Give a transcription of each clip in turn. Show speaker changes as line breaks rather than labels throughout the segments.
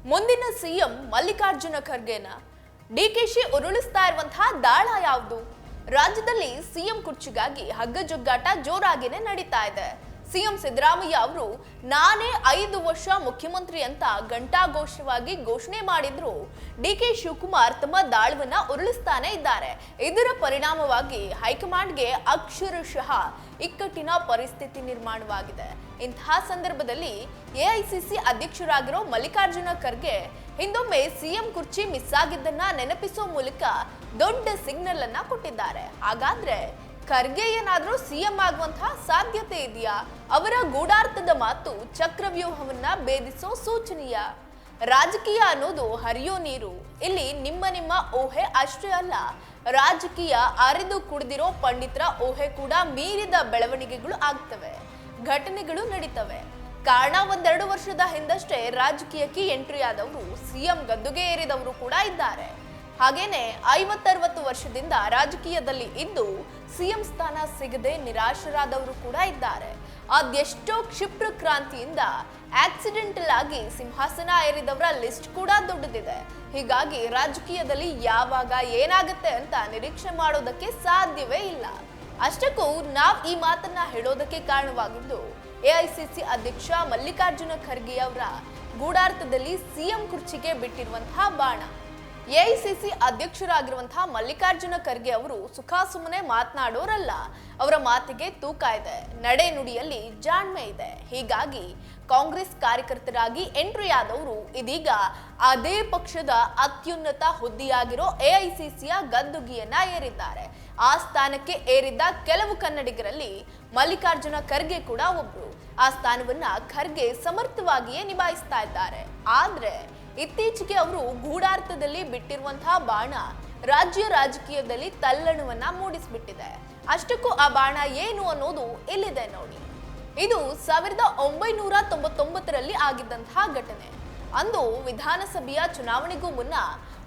ಮುಂದಿನ ಸಿಎಂ ಮಲ್ಲಿಕಾರ್ಜುನ ಖರ್ಗೆನ ಡಿಕೆಶಿ ಉರುಳಿಸ್ತಾ ಇರುವಂತಹ ದಾಳ ಯಾವುದು? ರಾಜ್ಯದಲ್ಲಿ ಸಿಎಂ ಕುರ್ಚಿಗಾಗಿ ಹಗ್ಗಜಗ್ಗಾಟ ಜೋರಾಗಿನೇ ನಡೀತಾ ಇದೆ. ಸಿಎಂ ಸಿದ್ದರಾಮಯ್ಯ ಅವರು ನಾನೇ 5 ವರ್ಷ ಮುಖ್ಯಮಂತ್ರಿ ಅಂತ ಘಂಟಾಘೋಷವಾಗಿ ಘೋಷಣೆ ಮಾಡಿದ್ರು. ಡಿಕೆ ಶಿವಕುಮಾರ್ ತಮ್ಮ ದಾಳವನ್ನ ಉರುಳಿಸ್ತಾನೆ ಇದ್ದಾರೆ. ಇದರ ಪರಿಣಾಮವಾಗಿ ಹೈಕಮಾಂಡ್ಗೆ ಅಕ್ಷರಶಃ ಇಕ್ಕಟ್ಟಿನ ಪರಿಸ್ಥಿತಿ ನಿರ್ಮಾಣವಾಗಿದೆ. ಇಂತಹ ಸಂದರ್ಭದಲ್ಲಿ ಎಐಸಿಸಿ ಅಧ್ಯಕ್ಷರಾಗಿರೋ ಮಲ್ಲಿಕಾರ್ಜುನ ಖರ್ಗೆ ಹಿಂದೊಮ್ಮೆ ಸಿಎಂ ಕುರ್ಚಿ ಮಿಸ್ ಆಗಿದ್ದನ್ನ ನೆನಪಿಸೋ ಮೂಲಕ ದೊಡ್ಡ ಸಿಗ್ನಲ್ ಅನ್ನ ಕೊಟ್ಟಿದ್ದಾರೆ. ಹಾಗಾದ್ರೆ ಖರ್ಗೆ ಏನಾದ್ರೂ ಸಿಎಂ ಆಗುವಂತಹ ಸಾಧ್ಯತೆ ಇದೆಯಾ? ಅವರ ಗೂಢಾರ್ಥದ ಮಾತು ಚಕ್ರವ್ಯೂಹವನ್ನ ಭೇದಿಸೋ ಸೂಚನೆಯ. ರಾಜಕೀಯ ಅನ್ನೋದು ಹರಿಯೋ ನೀರು. ಇಲ್ಲಿ ನಿಮ್ಮ ಊಹೆ ಅಷ್ಟೇ ಅಲ್ಲ, ರಾಜಕೀಯ ಅರಿದು ಕುಡಿದಿರೋ ಪಂಡಿತರ ಊಹೆ ಕೂಡ ಮೀರಿದ ಬೆಳವಣಿಗೆಗಳು ಆಗ್ತವೆ, ಘಟನೆಗಳು ನಡೀತವೆ. ಕಾರಣ 1-2 ವರ್ಷದ ಹಿಂದಷ್ಟೇ ರಾಜಕೀಯಕ್ಕೆ ಎಂಟ್ರಿ ಆದವರು, ಸಿಎಂ ಗದ್ದುಗೆ ಏರಿದವರು ಕೂಡ ಇದ್ದಾರೆ. ಹಾಗೇನೆ 50-60 ವರ್ಷದಿಂದ ರಾಜಕೀಯದಲ್ಲಿ ಇದ್ದು ಸಿಎಂ ಸ್ಥಾನ ಸಿಗದೆ ನಿರಾಶರಾದವರು ಕೂಡ ಇದ್ದಾರೆ. ಅದೆಷ್ಟೋ ಕ್ಷಿಪ್ರ ಕ್ರಾಂತಿಯಿಂದ ಆಕ್ಸಿಡೆಂಟಲ್ ಆಗಿ ಸಿಂಹಾಸನ ಏರಿದವರ ಲಿಸ್ಟ್ ಕೂಡ ದೊಡ್ಡದಿದೆ. ಹೀಗಾಗಿ ರಾಜಕೀಯದಲ್ಲಿ ಯಾವಾಗ ಏನಾಗುತ್ತೆ ಅಂತ ನಿರೀಕ್ಷೆ ಮಾಡೋದಕ್ಕೆ ಸಾಧ್ಯವೇ ಇಲ್ಲ. ಅಷ್ಟಕ್ಕೂ ನಾವ್ ಈ ಮಾತನ್ನ ಹೇಳೋದಕ್ಕೆ ಕಾರಣವಾಗಿದ್ದು ಎಐಸಿಸಿ ಅಧ್ಯಕ್ಷ ಮಲ್ಲಿಕಾರ್ಜುನ ಖರ್ಗೆ ಅವರ ಗೂಢಾರ್ಥದಲ್ಲಿ ಸಿಎಂ ಕುರ್ಚಿಗೆ ಬಿಟ್ಟಿರುವಂತಹ ಬಾಣ. ಎಐಸಿಸಿ ಅಧ್ಯಕ್ಷರಾಗಿರುವಂತಹ ಮಲ್ಲಿಕಾರ್ಜುನ ಖರ್ಗೆ ಅವರು ಸುಖಾಸುಮ್ಮನೆ ಮಾತನಾಡೋರಲ್ಲ. ಅವರ ಮಾತಿಗೆ ತೂಕ ಇದೆ, ನಡೆ ನುಡಿಯಲ್ಲಿ ಜಾಣ್ಮೆ ಇದೆ. ಹೀಗಾಗಿ ಕಾಂಗ್ರೆಸ್ ಕಾರ್ಯಕರ್ತರಾಗಿ ಎಂಟ್ರಿ ಆದವರು ಇದೀಗ ಅದೇ ಪಕ್ಷದ ಅತ್ಯುನ್ನತ ಹುದ್ದೆಯಾಗಿರೋ ಎಐಸಿಸಿಯ ಗದ್ದುಗೆಯನ್ನ ಏರಿದ್ದಾರೆ. ಆ ಸ್ಥಾನಕ್ಕೆ ಏರಿದ್ದ ಕೆಲವು ಕನ್ನಡಿಗರಲ್ಲಿ ಮಲ್ಲಿಕಾರ್ಜುನ ಖರ್ಗೆ ಕೂಡ ಒಬ್ರು. ಆ ಸ್ಥಾನವನ್ನ ಖರ್ಗೆ ಸಮರ್ಥವಾಗಿಯೇ ನಿಭಾಯಿಸ್ತಾ ಇದ್ದಾರೆ. ಆದ್ರೆ ಇತ್ತೀಚೆಗೆ ಅವರು ಗೂಢಾರ್ಥದಲ್ಲಿ ಬಿಟ್ಟಿರುವಂತಹ ಬಾಣ ರಾಜ್ಯ ರಾಜಕೀಯದಲ್ಲಿ ತಲ್ಲಣವನ್ನ ಮೂಡಿಸ್ಬಿಟ್ಟಿದೆ. ಅಷ್ಟಕ್ಕೂ ಆ ಬಾಣ ಏನು ಅನ್ನೋದು ಇಲ್ಲಿದೆ ನೋಡಿ. ಇದು 1999ರಲ್ಲಿ ಆಗಿದ್ದಂತಹ ಘಟನೆ. ಅಂದು ವಿಧಾನಸಭೆಯ ಚುನಾವಣೆಗೂ ಮುನ್ನ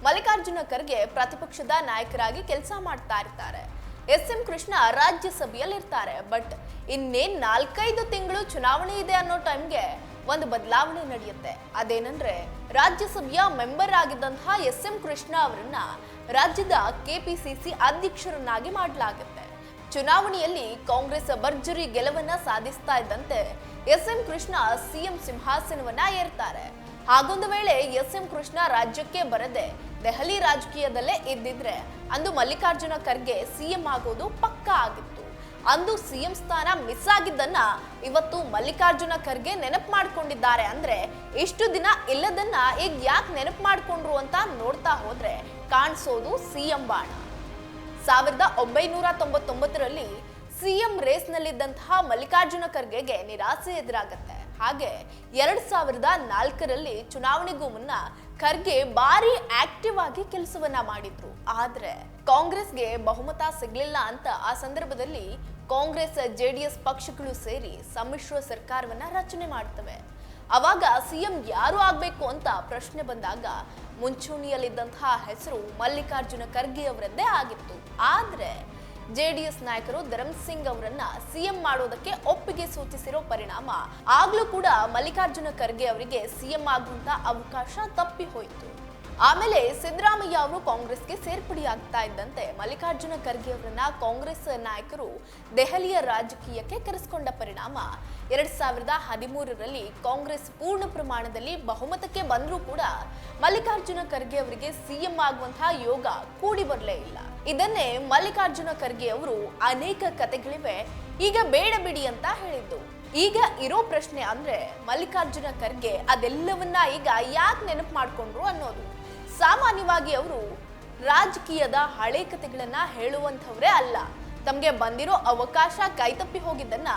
ಮಲ್ಲಿಕಾರ್ಜುನ ಖರ್ಗೆ ಪ್ರತಿಪಕ್ಷದ ನಾಯಕರಾಗಿ ಕೆಲಸ ಮಾಡ್ತಾ ಇರ್ತಾರೆ. ಎಸ್.ಎಂ. ಕೃಷ್ಣ ರಾಜ್ಯಸಭೆಯಲ್ಲಿ ಇರ್ತಾರೆ. ಬಟ್ ಇನ್ನೇನ್ 4-5 ತಿಂಗಳು ಚುನಾವಣೆ ಇದೆ ಅನ್ನೋ ಟೈಮ್ಗೆ ಒಂದು ಬದಲಾವಣೆ ನಡೆಯುತ್ತೆ. ಅದೇನಂದ್ರೆ ರಾಜ್ಯಸಭೆಯ ಮೆಂಬರ್ ಆಗಿದ್ದಂತಹ ಎಸ್.ಎಂ. ಕೃಷ್ಣ ಅವರನ್ನ ರಾಜ್ಯದ ಕೆಪಿಸಿಸಿ ಅಧ್ಯಕ್ಷರನ್ನಾಗಿ ಮಾಡಲಾಗುತ್ತೆ. ಚುನಾವಣೆಯಲ್ಲಿ ಕಾಂಗ್ರೆಸ್ ಭರ್ಜರಿ ಗೆಲುವನ್ನ ಸಾಧಿಸ್ತಾ ಇದ್ದಂತೆ ಎಸ್.ಎಂ. ಕೃಷ್ಣ ಸಿಎಂ ಸಿಂಹಾಸನವನ್ನ ಏರ್ತಾರೆ. ಹಾಗೊಂದು ವೇಳೆ ಎಸ್.ಎಂ. ಕೃಷ್ಣ ರಾಜ್ಯಕ್ಕೆ ಬರದೆ ದೆಹಲಿ ರಾಜಕೀಯದಲ್ಲೇ ಇದ್ದಿದ್ರೆ ಅಂದು ಮಲ್ಲಿಕಾರ್ಜುನ ಖರ್ಗೆ ಸಿಎಂ ಆಗೋದು ಪಕ್ಕಾ ಆಗಿತ್ತು. ಅಂದು ಸಿಎಂ ಸ್ಥಾನ ಮಿಸ್ ಆಗಿದ್ದನ್ನ ಇವತ್ತು ಮಲ್ಲಿಕಾರ್ಜುನ ಖರ್ಗೆ ನೆನಪು ಮಾಡ್ಕೊಂಡಿದ್ದಾರೆ. ಅಂದ್ರೆ ಇಷ್ಟು ದಿನ ಇಲ್ಲದನ್ನ ಈಗ ಯಾಕೆ ನೆನಪು ಮಾಡ್ಕೊಂಡ್ರು ಅಂತ ನೋಡ್ತಾ ಹೋದ್ರೆ ಕಾಣಿಸೋದು ಸಿಎಂ ಬಾಣ. 1999ರಲ್ಲಿ ಸಿಎಂ ರೇಸ್ ನಲ್ಲಿದ್ದಂತಹ ಮಲ್ಲಿಕಾರ್ಜುನ ಖರ್ಗೆಗೆ ನಿರಾಸೆ ಎದುರಾಗತ್ತೆ. ಹಾಗೆ 2004ರಲ್ಲಿ ಚುನಾವಣೆಗೂ ಮುನ್ನ ಖರ್ಗೆ ಬಾರಿ ಆಕ್ಟಿವ್ ಆಗಿ ಕೆಲಸವನ್ನ ಮಾಡಿದ್ರು. ಆದ್ರೆ ಕಾಂಗ್ರೆಸ್ಗೆ ಬಹುಮತ ಸಿಗ್ಲಿಲ್ಲ ಅಂತ ಆ ಸಂದರ್ಭದಲ್ಲಿ ಕಾಂಗ್ರೆಸ್ ಜೆಡಿಎಸ್ ಪಕ್ಷಗಳು ಸೇರಿ ಸಮ್ಮಿಶ್ರ ಸರ್ಕಾರವನ್ನ ರಚನೆ ಮಾಡ್ತವೆ. ಅವಾಗ ಸಿಎಂ ಯಾರು ಆಗ್ಬೇಕು ಅಂತ ಪ್ರಶ್ನೆ ಬಂದಾಗ ಮುಂಚೂಣಿಯಲ್ಲಿದ್ದಂತಹ ಹೆಸರು ಮಲ್ಲಿಕಾರ್ಜುನ ಖರ್ಗೆ ಅವರದ್ದೇ ಆಗಿತ್ತು. ಆದ್ರೆ ಜೆಡಿಎಸ್ ನಾಯಕರು ಧರಮ್ ಸಿಂಗ್ ಅವರನ್ನ ಸಿಎಂ ಮಾಡೋದಕ್ಕೆ ಒಪ್ಪಿಗೆ ಸೂಚಿಸಿರೋ ಪರಿಣಾಮ ಆಗ್ಲೂ ಕೂಡ ಮಲ್ಲಿಕಾರ್ಜುನ ಖರ್ಗೆ ಅವರಿಗೆ ಸಿಎಂ ಆಗುವಂತ ಅವಕಾಶ ತಪ್ಪಿ ಹೋಯಿತು. ಆಮೇಲೆ ಸಿದ್ದರಾಮಯ್ಯ ಅವರು ಕಾಂಗ್ರೆಸ್ಗೆ ಸೇರ್ಪಡೆಯಾಗ್ತಾ ಇದ್ದಂತೆ ಮಲ್ಲಿಕಾರ್ಜುನ ಖರ್ಗೆ ಅವರನ್ನ ಕಾಂಗ್ರೆಸ್ ನಾಯಕರು ದೆಹಲಿಯ ರಾಜಕೀಯಕ್ಕೆ ಕರೆಸಿಕೊಂಡ ಪರಿಣಾಮ 2013ರಲ್ಲಿ ಕಾಂಗ್ರೆಸ್ ಪೂರ್ಣ ಪ್ರಮಾಣದಲ್ಲಿ ಬಹುಮತಕ್ಕೆ ಬಂದರೂ ಕೂಡ ಮಲ್ಲಿಕಾರ್ಜುನ ಖರ್ಗೆ ಅವರಿಗೆ ಸಿಎಂ ಆಗುವಂತಹ ಯೋಗ ಕೂಡಿ ಬರಲೇ ಇಲ್ಲ. ಇದನ್ನೇ ಮಲ್ಲಿಕಾರ್ಜುನ ಖರ್ಗೆ ಅವರು ಅನೇಕ ಕತೆಗಳಿವೆ, ಈಗ ಬೇಡ ಬಿಡಿ ಅಂತ ಹೇಳಿದ್ದು. ಈಗ ಇರೋ ಪ್ರಶ್ನೆ ಅಂದ್ರೆ ಮಲ್ಲಿಕಾರ್ಜುನ ಖರ್ಗೆ ಅದೆಲ್ಲವನ್ನ ಈಗ ಯಾಕೆ ನೆನಪು ಮಾಡ್ಕೊಂಡ್ರು ಅನ್ನೋದು. ಸಾಮಾನ್ಯವಾಗಿ ಅವರು ರಾಜಕೀಯದ ಹಳೆ ಕತೆಗಳನ್ನ ಹೇಳುವಂಥವ್ರೇ ಅಲ್ಲ. ತಮ್ಗೆ ಬಂದಿರೋ ಅವಕಾಶ ಕೈತಪ್ಪಿ ಹೋಗಿದ್ದನ್ನ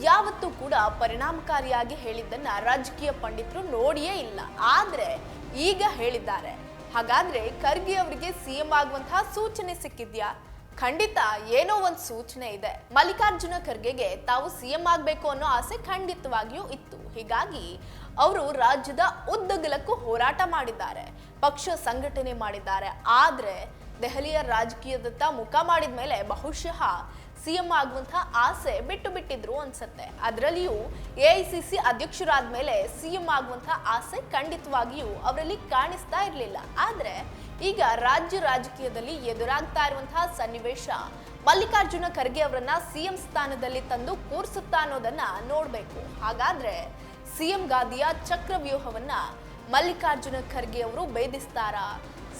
ಯಾವತ್ತೂ ಕೂಡ ಪರಿಣಾಮಕಾರಿಯಾಗಿ ಹೇಳಿದ್ದನ್ನ ರಾಜಕೀಯ ಪಂಡಿತರು ನೋಡಿಯೇ ಇಲ್ಲ. ಆದ್ರೆ ಈಗ ಹೇಳಿದ್ದಾರೆ. ಹಾಗಾದ್ರೆ ಖರ್ಗೆ ಅವರಿಗೆ ಸಿಎಂ ಆಗುವಂತಹ ಸೂಚನೆ ಸಿಕ್ಕಿದ್ಯಾ? ಖಂಡಿತ ಏನೋ ಒಂದು ಸೂಚನೆ ಇದೆ. ಮಲ್ಲಿಕಾರ್ಜುನ ಖರ್ಗೆಗೆ ತಾವು ಸಿಎಂ ಆಗ್ಬೇಕು ಅನ್ನೋ ಆಸೆ ಖಂಡಿತವಾಗಿಯೂ ಇತ್ತು. ಹೀಗಾಗಿ ಅವರು ರಾಜ್ಯದ ಉದ್ದಗಲಕ್ಕೂ ಹೋರಾಟ ಮಾಡಿದ್ದಾರೆ, ಪಕ್ಷ ಸಂಘಟನೆ ಮಾಡಿದ್ದಾರೆ. ಆದ್ರೆ ದೆಹಲಿಯ ರಾಜಕೀಯದತ್ತ ಮುಖ ಮಾಡಿದ ಮೇಲೆ ಬಹುಶಃ ಸಿಎಂ ಆಗುವಂತಹ ಆಸೆ ಬಿಟ್ಟಿದ್ರು ಅನ್ಸುತ್ತೆ. ಅದರಲ್ಲಿಯೂ ಎಐಸಿಸಿ ಅಧ್ಯಕ್ಷರಾದ ಮೇಲೆ ಸಿಎಂ ಆಗುವಂತಹ ಆಸೆ ಖಂಡಿತವಾಗಿಯೂ ಅವರಲ್ಲಿ ಕಾಣಿಸ್ತಾ ಇರಲಿಲ್ಲ. ಆದ್ರೆ ಈಗ ರಾಜ್ಯ ರಾಜಕೀಯದಲ್ಲಿ ಎದುರಾಗ್ತಾ ಇರುವಂತಹ ಸನ್ನಿವೇಶ ಮಲ್ಲಿಕಾರ್ಜುನ ಖರ್ಗೆ ಅವರನ್ನ ಸಿಎಂ ಸ್ಥಾನದಲ್ಲಿ ತಂದು ಕೂರಿಸುತ್ತಾ ಅನ್ನೋದನ್ನ ನೋಡ್ಬೇಕು. ಹಾಗಾದ್ರೆ ಸಿಎಂ ಗಾದಿಯ ಚಕ್ರವ್ಯೂಹವನ್ನ ಮಲ್ಲಿಕಾರ್ಜುನ ಖರ್ಗೆ ಅವರು ಭೇದಿಸ್ತಾರಾ?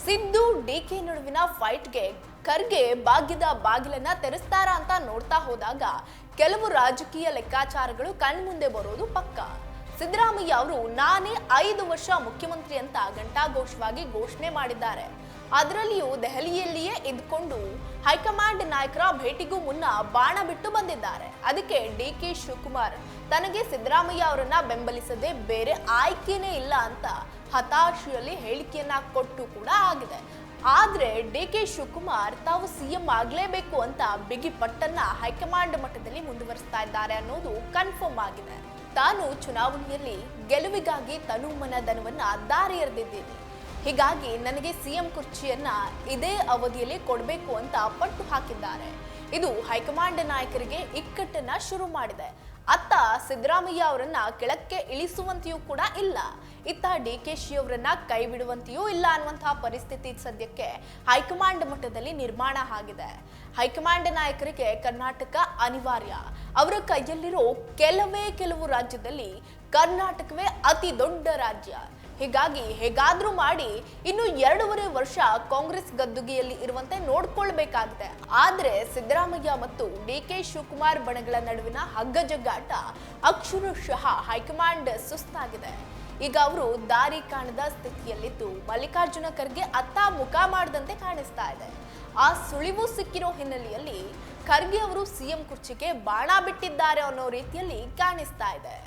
ಸಿದ್ದು ಡಿಕೆ ನಡುವಿನ ಫೈಟ್ಗೆ ಖರ್ಗೆ ಭಾಗ್ಯದ ಬಾಗಿಲನ್ನ ತೆರೆಸ್ತಾರಾ ಅಂತ ನೋಡ್ತಾ ಹೋದಾಗ ಕೆಲವು ರಾಜಕೀಯ ಲೆಕ್ಕಾಚಾರಗಳು ಕಣ್ಮುಂದೆ ಬರೋದು ಪಕ್ಕ. ಸಿದ್ದರಾಮಯ್ಯ ಅವರು ನಾನೇ 5 ವರ್ಷ ಮುಖ್ಯಮಂತ್ರಿ ಅಂತ ಘಂಟಾಘೋಷವಾಗಿ ಘೋಷಣೆ ಮಾಡಿದ್ದಾರೆ. ಅದರಲ್ಲಿಯೂ ದೆಹಲಿಯಲ್ಲಿಯೇ ಇದ್ಕೊಂಡು ಹೈಕಮಾಂಡ್ ನಾಯಕರ ಭೇಟಿಗೂ ಮುನ್ನ ಬಾಣ ಬಿಟ್ಟು ಬಂದಿದ್ದಾರೆ. ಅದಕ್ಕೆ ಡಿಕೆ ಶಿವಕುಮಾರ್ ತನಗೆ ಸಿದ್ದರಾಮಯ್ಯ ಅವರನ್ನ ಬೆಂಬಲಿಸದೆ ಬೇರೆ ಆಯ್ಕೆನೇ ಇಲ್ಲ ಅಂತ ಹತಾಶೆಯಲ್ಲಿ ಹೇಳಿಕೆಯನ್ನ ಕೊಟ್ಟು ಕೂಡ ಆಗಿದೆ. ಆದ್ರೆ ಡಿಕೆ ಶಿವಕುಮಾರ್ ತಾವು ಸಿಎಂ ಆಗ್ಲೇಬೇಕು ಅಂತ ಬಿಗಿ ಪಟ್ಟನ್ನ ಹೈಕಮಾಂಡ್ ಮಟ್ಟದಲ್ಲಿ ಮುಂದುವರಿಸ್ತಾ ಇದ್ದಾರೆ ಅನ್ನೋದು ಕನ್ಫರ್ಮ್ ಆಗಿದೆ. ತಾನು ಚುನಾವಣೆಯಲ್ಲಿ ಗೆಲುವಿಗಾಗಿ ತನುಮನ ಧನವನ್ನ ದಾರಿ ಎರೆದಿದ್ದೀನಿ, ಹೀಗಾಗಿ ನನಗೆ ಸಿಎಂ ಕುರ್ಚಿಯನ್ನ ಇದೇ ಅವಧಿಯಲ್ಲಿ ಕೊಡಬೇಕು ಅಂತ ಪಟ್ಟು ಹಾಕಿದ್ದಾರೆ. ಇದು ಹೈಕಮಾಂಡ್ ನಾಯಕರಿಗೆ ಇಕ್ಕಟ್ಟನ್ನ ಶುರು ಮಾಡಿದೆ. ಅತ್ತ ಸಿದ್ದರಾಮಯ್ಯ ಅವರನ್ನ ಕೆಳಕ್ಕೆ ಇಳಿಸುವಂತೆಯೂ ಕೂಡ ಇಲ್ಲ, ಇತ್ತ ಡಿಕೆಶಿ ಅವರನ್ನ ಕೈ ಬಿಡುವಂತೆಯೂ ಇಲ್ಲ ಅನ್ನುವಂತಹ ಪರಿಸ್ಥಿತಿ ಸದ್ಯಕ್ಕೆ ಹೈಕಮಾಂಡ್ ಮಟ್ಟದಲ್ಲಿ ನಿರ್ಮಾಣ ಆಗಿದೆ. ಹೈಕಮಾಂಡ್ ನಾಯಕರಿಗೆ ಕರ್ನಾಟಕ ಅನಿವಾರ್ಯ. ಅವರ ಕೈಯಲ್ಲಿರೋ ಕೆಲವು ರಾಜ್ಯದಲ್ಲಿ ಕರ್ನಾಟಕವೇ ಅತಿ ದೊಡ್ಡ ರಾಜ್ಯ. ಹೀಗಾಗಿ ಹೇಗಾದ್ರೂ ಮಾಡಿ ಇನ್ನು 2.5 ವರ್ಷ ಕಾಂಗ್ರೆಸ್ ಗದ್ದುಗೆಯಲ್ಲಿ ಇರುವಂತೆ ನೋಡ್ಕೊಳ್ಬೇಕಾಗಿದೆ. ಆದ್ರೆ ಸಿದ್ದರಾಮಯ್ಯ ಮತ್ತು ಡಿಕೆ ಶಿವಕುಮಾರ್ ಬಣಗಳ ನಡುವಿನ ಹಗ್ಗಜಗ್ಗಾಟ ಅಕ್ಷರಶಃ ಹೈಕಮಾಂಡ್ ಸುಸ್ತಾಗಿದೆ. ಈಗ ಅವರು ದಾರಿ ಕಾಣದ ಸ್ಥಿತಿಯಲ್ಲಿದ್ದು ಮಲ್ಲಿಕಾರ್ಜುನ ಖರ್ಗೆ ಅತ್ತ ಮುಖ ಮಾಡದಂತೆ ಕಾಣಿಸ್ತಾ ಇದೆ. ಆ ಸುಳಿವು ಸಿಕ್ಕಿರೋ ಹಿನ್ನೆಲೆಯಲ್ಲಿ ಖರ್ಗೆ ಅವರು ಸಿಎಂ ಕುರ್ಚಿಗೆ ಬಾಣ ಬಿಟ್ಟಿದ್ದಾರೆ ಅನ್ನೋ ರೀತಿಯಲ್ಲಿ ಕಾಣಿಸ್ತಾ ಇದೆ.